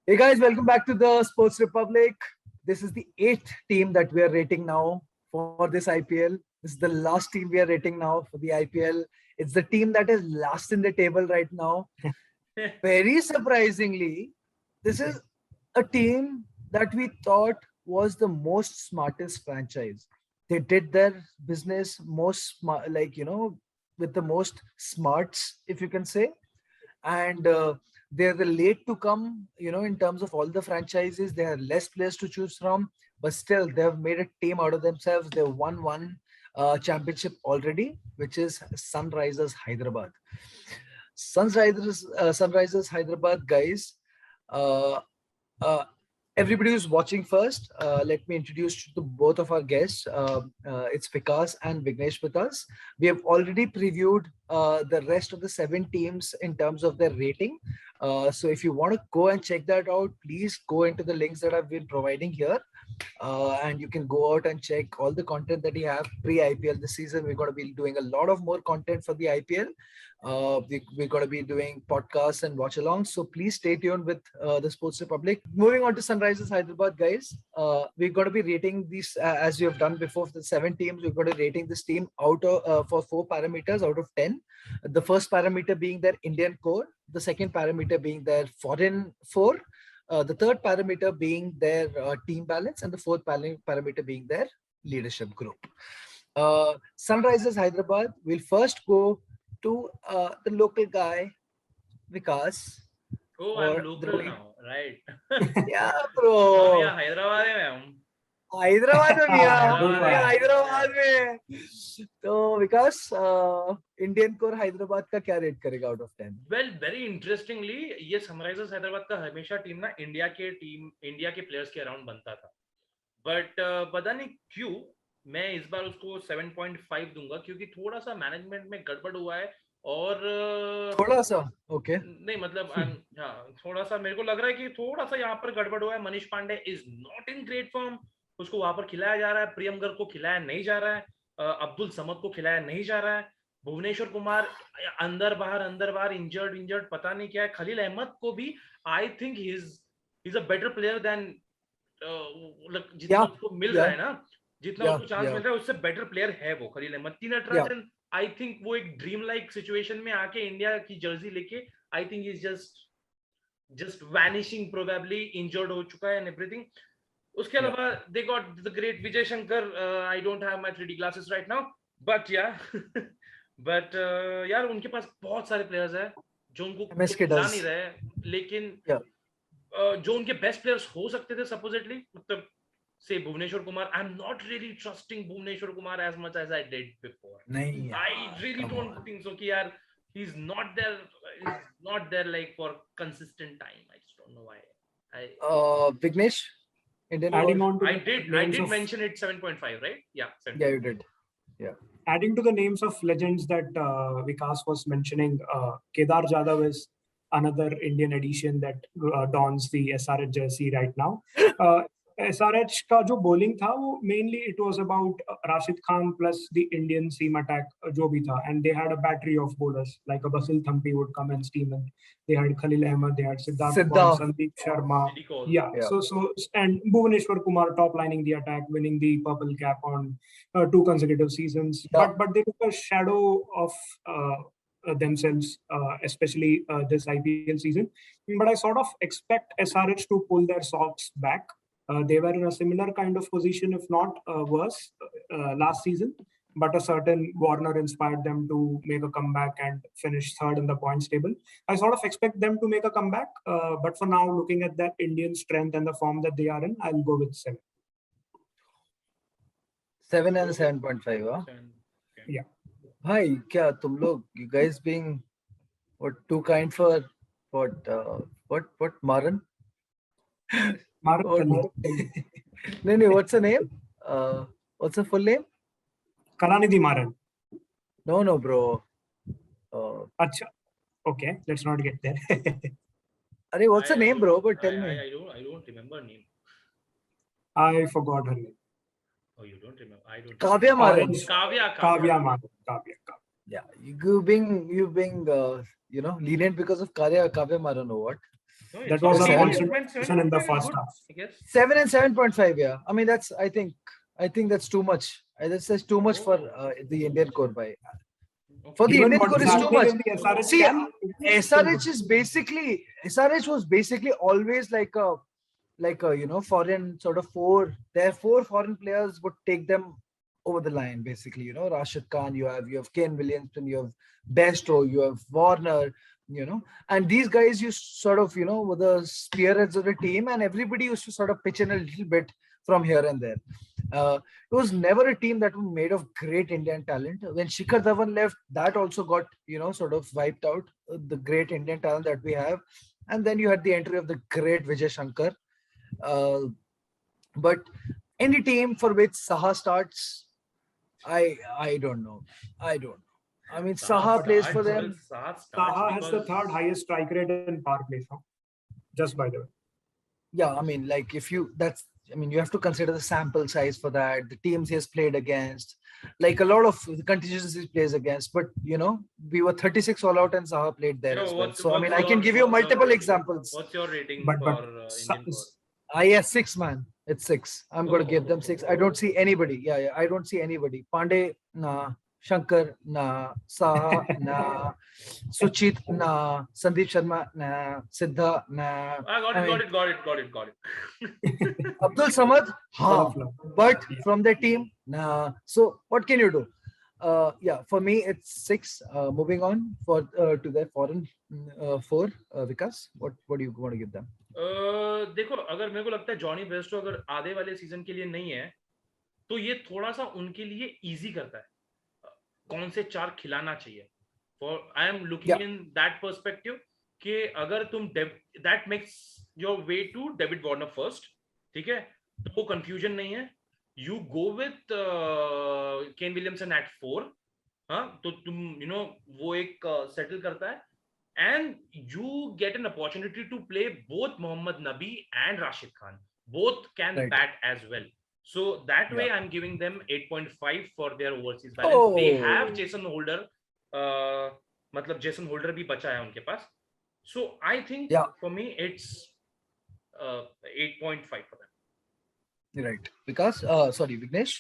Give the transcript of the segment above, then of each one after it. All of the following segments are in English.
Hey guys, welcome back to the Sports Republic. This is the eighth team that we are rating now for this IPL. This is the last team we are rating now for the IPL. It's the team that is last in the table right now. Very surprisingly, this is a team that we thought was the most smartest franchise. They did their business most smart, with the most smarts, if you can say, and they're the late to come, in terms of all the franchises. They have less players to choose from, but still they've made a team out of themselves. They've won one championship already, which is Sunrisers Hyderabad. Sunrisers Hyderabad, guys. uh, uh, Everybody who's watching first, let me introduce you to both of our guests. It's Vikas and Vignesh with us. We have already previewed the rest of the seven teams in terms of their rating. So if you want to go and check that out, please go into the links that I've been providing here. And you can go out and check all the content that we have pre-IPL this season. We're going to be doing a lot of more content for the IPL. We're going to be doing podcasts and watch alongs. So please stay tuned with the Sports Republic. Moving on to Sunrisers Hyderabad, guys. We're going to be rating these as we have done before for the seven teams. We're going to be rating this team out of for 4 parameters out of 10. The first parameter being their Indian core, the second parameter being their foreign four, the third parameter being their team balance, and the fourth parameter being their leadership group. Sunrisers Hyderabad will first go to the local guy, Vikas. Oh, I'm local now, right? Yeah, हम bro. यहाँ हैदराबाद में हूँ. हैदराबाद में भी हैदराबाद हैदराबाद में. तो विकास, Indian core Hyderabad का क्या रेट करेगा out of 10? Well, very interestingly, ये सनराइजर्स हैदराबाद का हमेशा टीम ना इंडिया के प्लेयर्स के अराउंड बनता था. बट पता नहीं क्यों मैं इस बार उसको 7.5 दूंगा, क्योंकि थोड़ा सा मैनेजमेंट में गड़बड़ हुआ है. और थोड़ा सा ओके नहीं मतलब हाँ, थोड़ा सा मेरे को लग रहा है कि थोड़ा सा यहाँ पर गड़बड़ हुआ है. Manish Pandey is not in great form. उसको वहां पर खिलाया जा रहा है, प्रियमगर को खिलाया नहीं जा रहा है, अब्दुल समद को खिलाया नहीं जा रहा है, भुवनेश्वर कुमार अंदर बाहर इंजर्ड पता नहीं क्या है. खलील अहमद को भी I think he is a better player than जितना उसको मिल रहा है ना, जितना उसको चांस मिल रहा है उससे बेटर प्लेयर है वो खलील अहमद. तीन नटराजन आई थिंक वो एक ड्रीम लाइक सिचुएशन में आके इंडिया की जर्सी लेके I think is just vanishing, probably injured हो चुका है एंड एवरीथिंग. उसके अलावा they got the great Vijay Shankar. I don't have my 3D glasses right now, but but यार उनके पास बहुत सारे प्लेयर्स हैं जो उनको खिला नहीं रहे, लेकिन जो उनके बेस्ट प्लेयर्स हो सकते थे सपोजिटली, मतलब say Bhuvneshwar Kumar. I'm not really trusting Bhuvneshwar Kumar as much as I did before. I really don't think so. Ki yaar, he's not there like for consistent time. I just don't know why. Vignesh, I did mention it 7.5, right? Yeah, 7. Yeah, you did. Yeah. Adding to the names of legends that Vikas was mentioning, Kedar Jadhav is another Indian addition that dons the SRH jersey right now. SRH का जो bowling था वो mainly it was about Rashid Khan plus the Indian seam attack जो भी था, and they had a battery of bowlers like a Basil Thampi would come and steam in. They had Khalil Ahmed, they had Siddharth Kaul, Sandeep Sharma, so and Bhuvaneshwar Kumar top lining the attack, winning the purple cap on 2 consecutive seasons. But they took a shadow of themselves, especially this IPL season. But I sort of expect SRH to pull their socks back. They were in a similar kind of position, if not worse, last season. But a certain Warner inspired them to make a comeback and finish third in the points table. I sort of expect them to make a comeback. But for now, looking at that Indian strength and the form that they are in, I'll go with 7. 7 and 7.5, huh? Yeah. Hi, kya tum log, you guys being too kind for what Maran? No, what's the name? What's the full name? Kalanidhi Maran. No, bro. Acha. Okay, let's not get there. Arey, what's the name, bro? But tell me. I don't remember her name. I forgot her name. Oh, you don't remember? I don't. Kavya Maran. Kavya Maran. Yeah, you being lenient because of Kavya Maran or what? No, That it's was not a bad. constant Went in the 7.5 is first good, half. I guess. 7 and 7.5. Yeah, I mean that's. I think that's too much. That's too much for Oh. the Indian core. By Okay. for the Even Indian what core is is too happening much. in the SRH See, camp, it's still good. SRH was basically always like a foreign sort of four. Their four foreign players would take them over the line. Basically, Rashid Khan, you have Kane Williamson, you have Bairstow, you have Warner. And these guys used sort of were the spearheads of the team, and everybody used to sort of pitch in a little bit from here and there. It was never a team that was made of great Indian talent. When Shikhar Dhawan left, that also got sort of wiped out, the great Indian talent that we have. And then you had the entry of the great Vijay Shankar. But any team for which Saha starts, I don't know. I mean, Saha plays for them. Saha has the third highest strike rate in power play. Just by the way. Yeah, I mean, like you have to consider the sample size for that, the teams he has played against, like a lot of the contingencies he plays against. But we were 36 all out and Saha played there as well. So I mean, I can give you multiple examples. What's your rating But for Indian core? Yes, 6, man. It's 6. I'm going to give them 6. I don't see anybody. Yeah, I don't see anybody. Pandey, nah. Shankar, nah. Saha, nah. Suchit, nah. Sandeep Sharma, nah. Siddha, nah. Got it. Abdul Samad, but from the team, nah. So what can you do? Yeah, for me it's 6. Moving on to their foreign 4. Vikas, what do you want to give them? देखो, अगर मेरे को लगता है Jonny Bairstow अगर आधे वाले season के लिए नहीं है, तो ये थोड़ा सा उनके लिए इजी करता है कौन से 4 खिलाना चाहिए. For I am looking in that perspective कि अगर तुम that makes your way to David Warner first, ठीक है, तो वो कंफ्यूजन नहीं है. You go with Kane Williamson at 4. हाँ, तो तुम वो एक सेटल करता है. And you get an opportunity to play both Mohammad Nabi and Rashid Khan. Both can bat as well. So that way I'm giving them 8.5 for their overseas balance. They have Jason Holder. मतलब Jason Holder भी बचा है उनके पास. So I think for me it's 8.5 for them. Right. Because sorry, Vignesh.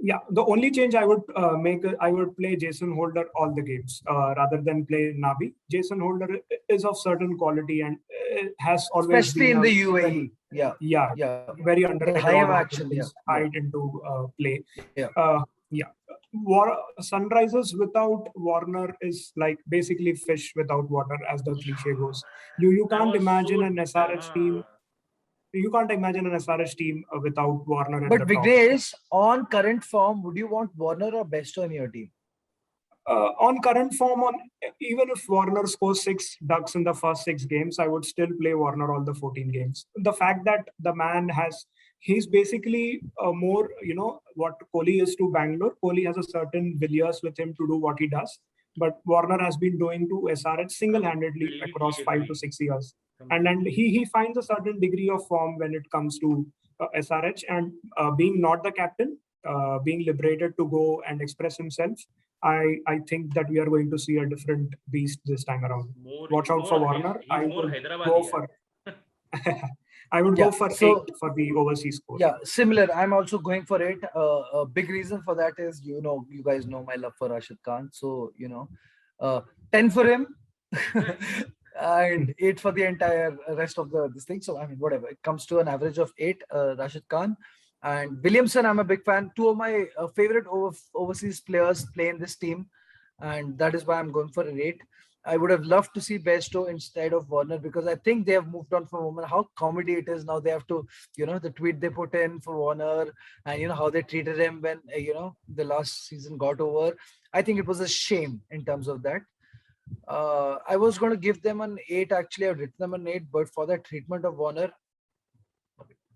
Yeah, the only change I would make, I would play Jason Holder all the games rather than play Nabi. Jason Holder is of certain quality and has always especially in the UAE. Yeah. Very underrated. High action. Hide into play. Yeah. Sunrisers without Warner is like basically fish without water, as the cliche goes. You can't imagine an SRH team. You can't imagine an SRH team without Warner at the top. But Vignesh, on current form, would you want Warner or Bairstow in your team? On current form, even if Warner scores 6 ducks in the first 6 games, I would still play Warner all the 14 games. The fact that the man he's basically more, what Kohli is to Bangalore. Kohli has a certain Villiers with him to do what he does. But Warner has been doing to SRH single-handedly across 5 to 6 years. And he finds a certain degree of form when it comes to SRH, and being not the captain, being liberated to go and express himself, I think that we are going to see a different beast this time around. Watch out for Warner. I would go for I would go for 8 for the overseas score. Yeah, similar. I'm also going for 8. A big reason for that is, you guys know my love for Rashid Khan. So, 10 for him and 8 for the entire rest of this thing. So, I mean, whatever. It comes to an average of 8, Rashid Khan. And Williamson, I'm a big fan. 2 of my favorite overseas players play in this team. And that is why I'm going for an 8. I would have loved to see Bairstow instead of Warner, because I think they have moved on from Warner. How comedy it is now. They have to, the tweet they put in for Warner, and how they treated him when, the last season got over. I think it was a shame in terms of that. I was going to give them an 8. Actually, I've written them an 8, but for that treatment of Warner,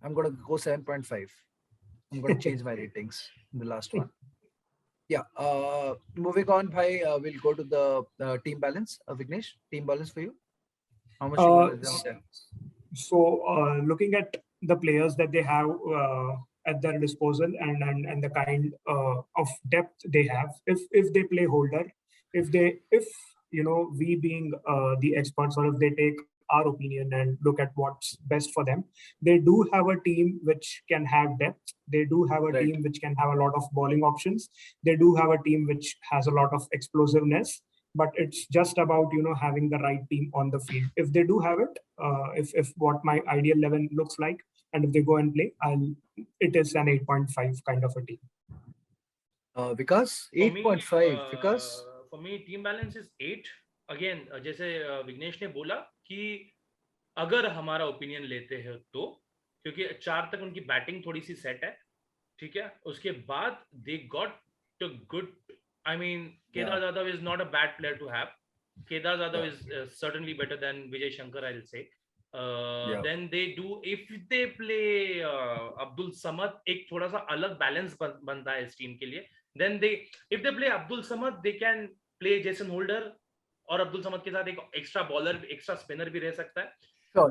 I'm going to go 7.5. I'm going to change my ratings in the last one. Yeah. Moving on, Bhai, we'll go to the team balance. Vignesh, team balance for you? How much you want to there? So, looking at the players that they have at their disposal and the kind of depth they have, if they play Holder, if we being the experts, or if they take our opinion and look at what's best for them, they do have a team which can have depth. They do have a Right. team which can have a lot of bowling options. They do have a team which has a lot of explosiveness. But it's just about having the right team on the field. If they do have it, if what my ideal 11 looks like, and if they go and play, it is an 8.5 kind of a team. Vikas, For me, 8.5. Vikas, for me team balance is 8. Again, जैसे विघ्नेश ने बोला कि अगर हमारा opinion लेते हैं तो, क्योंकि 4 तक उनकी बैटिंग थोड़ी सी सेट है, ठीक है, उसके बाद they got a good, I mean, Kedar Jadhav is not a bad player to have. Kedar Jadhav is certainly better than Vijay Shankar, I'll say. Then they do, if they play Abdul Samad, एक थोड़ा सा अलग balance बनता है इस team के लिए. Then if they play Abdul Samad, they can play Jason Holder, और अब्दुल समद के साथ एक एक्स्ट्रा बॉलर, एक्स्ट्रा स्पिनर भी रह सकता है.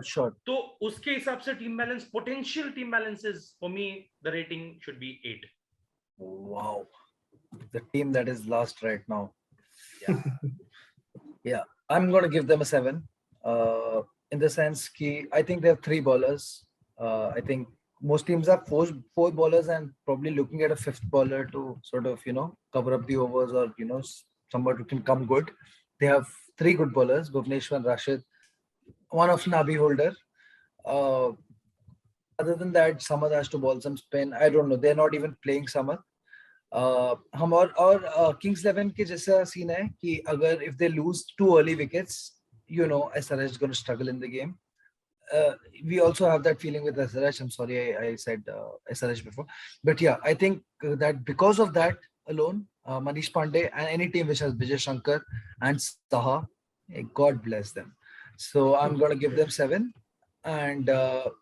sure. तो उसके हिसाब से team balance, potential team balance is, for me the rating should be 8. Wow. The team that is last right now. Yeah. I'm going to give them a 7. In the sense that I think they have 3 bowlers. I think most teams have 4 bowlers and probably looking at a 5th bowler to sort of, cover up the overs, or, somebody who can come good. They have 3 good bowlers, Bhuvneshwar, Rashid, one of Nabi Holder. Other than that, Samad has to bowl some spin. I don't know. They're not even playing Samad. हम और Kings 11 के जैसा scene है कि अगर if they lose 2 early wickets, SRH is going to struggle in the game. We also have that feeling with SRH. I'm sorry I said SRH before, but yeah, I think that because of that alone, Manish Pandey and any team which has Vijay Shankar and Saha, God bless them. So I'm going to give them 7. And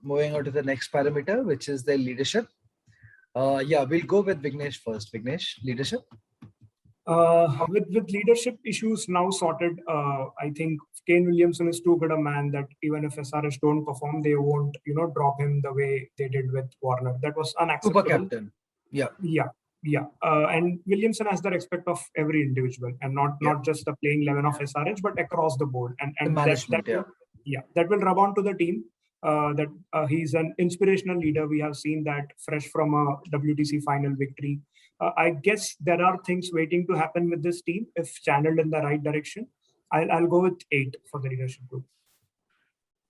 moving on to the next parameter, which is their leadership. We'll go with Vignesh first. Vignesh, leadership. With leadership issues now sorted, I think Kane Williamson is too good a man that even if SRH don't perform, they won't, drop him the way they did with Warner. That was unacceptable. Super captain. Yeah. And Williamson has the respect of every individual, and not just the playing 11 of SRH, but across the board. And the management, that will rub on to the team. That he's an inspirational leader. We have seen that fresh from a WTC final victory. I guess there are things waiting to happen with this team if channeled in the right direction. I'll go with 8 for the leadership group.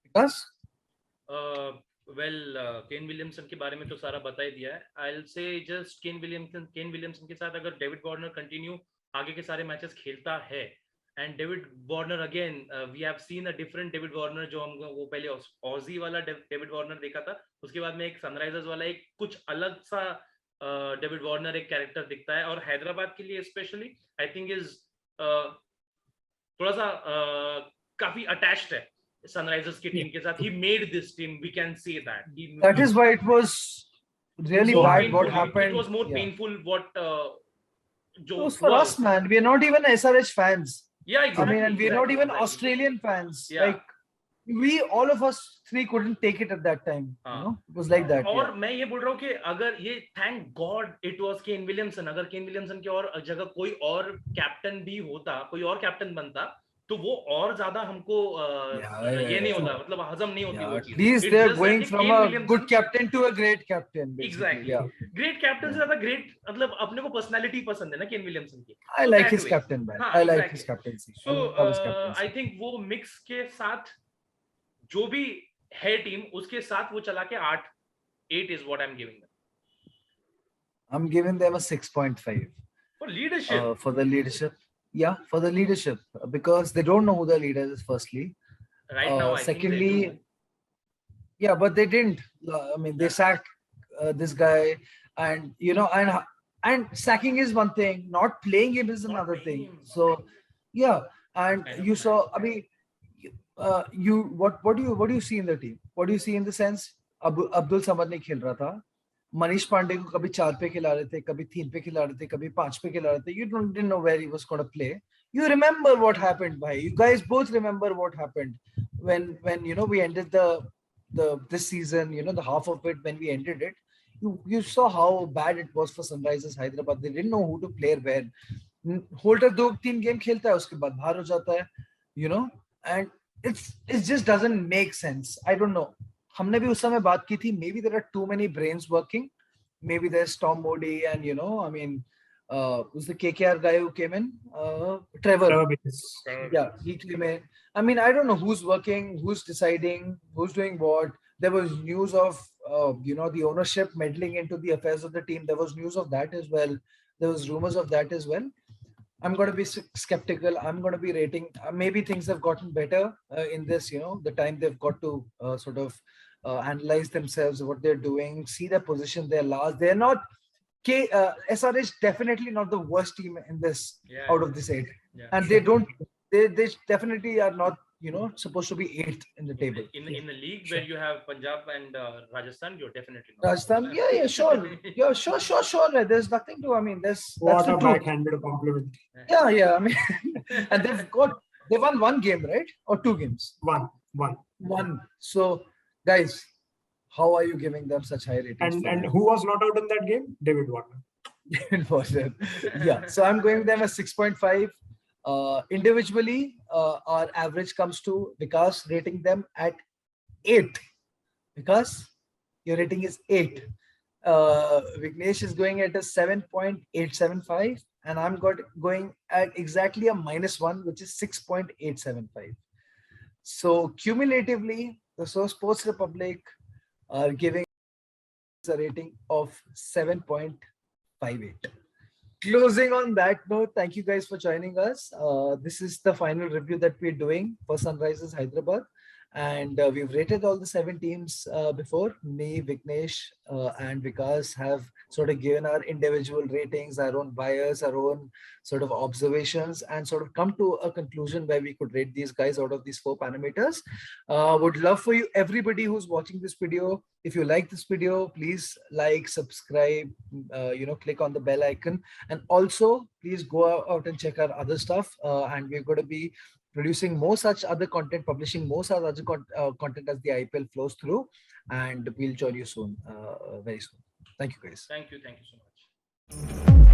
Because? Kane Williamson के बारे में तो सारा बता ही दिया है. I'll say just Kane Williamson के साथ अगर डेविड वार्नर कंटिन्यू आगे के सारे मैचेस खेलता है, and David Warner again, we have seen a different David Warner, जो हम वो पहले ऑजी वाला David Warner देखा था, उसके बाद में एक सनराइजर्स वाला एक कुछ अलग सा David Warner एक कैरेक्टर दिखता है. और हैदराबाद के लिए स्पेशली आई थिंक इज थोड़ा सा काफी अटैच्ड है सनराइजर्स की टीम के साथ. He made this team, we can say that. That is why it was really bad painful. what happened. It was more painful what it was for us, man. We are not even SRH fans. Yeah, exactly. I mean, and we're not even Australian fans. Yeah. Like, we, all of us 3 couldn't take it at that time. It was like that. और मैं ये बोल रहा हूँ कि अगर ये thank God it was Kane Williamson, अगर केन विलियमसन की और जगह कोई और कैप्टन भी होता, कोई और कैप्टन बनता, तो वो और ज्यादा हमको ये नहीं होता, मतलब हजम नहीं होती वो चीज. At least they're going from a good captain to a great captain. Exactly. Great captain से ज्यादा great, मतलब अपने को personality पसंद है ना केन विलियमसन की. I like his captain, man. I like his captaincy. So I think वो mix के साथ जो भी है टीम, उसके साथ वो चला के 8 is what I'm giving them. I'm giving them a 6.5. For leadership. For the leadership. Yeah, for the leadership, because they don't know who the leader is, firstly. Right now, secondly, I think they do. Yeah, but they didn't. I mean, they sacked this guy, and and sacking is one thing, not playing him is another thing. So, yeah, and you saw. I mean, what do you see in the team? What do you see in the sense? Abdul Samad नहीं खेल रहा था. मनीष पांडे को कभी 4 पे खिला रहे थे, कभी 3 पे खिला रहे थे, कभी 5 पे खिला रहे थे. You didn't know where he was going to play. You remember what happened, bhai. You guys both remember what happened when we ended this season. The half of it when we ended it. You saw how bad it was for Sunrisers Hyderabad. They didn't know who to play where. Holder 2-3 game खेलता है, उसके बाद बाहर हो जाता है. And it just doesn't make sense. I don't know. हमने भी उस समय बात की थी. Maybe there are too many brains working. Maybe there's Tom Modi and I mean, who's the KKR guy who came in? Trevor. Yeah, he came in. I mean, I don't know who's working, who's deciding, who's doing what. There was news of the ownership meddling into the affairs of the team. There was news of that as well. There was rumors of that as well. I'm going to be skeptical. I'm going to be rating. Maybe things have gotten better in this, the time they've got to sort of analyze themselves, what they're doing, see their position, their last. They're not. SRH definitely not the worst team in this out of this 8, and they don't. They definitely are not supposed to be 8th in the table. In the league where you have Punjab and Rajasthan, you're definitely not. Rajasthan, yeah, sure. Yeah, sure. There's nothing to. I mean, that's a backhanded compliment. Yeah. I mean, and they won 1 game, right? Or 2 games? One. So, guys, how are you giving them such high ratings? And who was not out in that game? David Warner. David Warner. Yeah. So I'm going them as 6.5. Individually, our average comes to Vikas rating them at 8. Vikas, your rating is 8. Vignesh is going at a 7.875, and I'm going at exactly a -1, which is 6.875. So cumulatively, the Sports Republic are giving a rating of 7.58. Closing on that note, thank you guys for joining us. This is the final review that we're doing for Sunrisers Hyderabad. And we've rated all the 7 teams before. Me, Vignesh, and Vikas have sort of given our individual ratings, our own bias, our own sort of observations, and sort of come to a conclusion where we could rate these guys out of these 4 parameters. Would love for you, everybody who's watching this video, if you like this video, please like, subscribe, click on the bell icon. And also, please go out and check our other stuff. And we're going to be producing more such other content, publishing more such other content as the IPL flows through, and we'll join you soon, very soon. Thank you, guys. Thank you so much.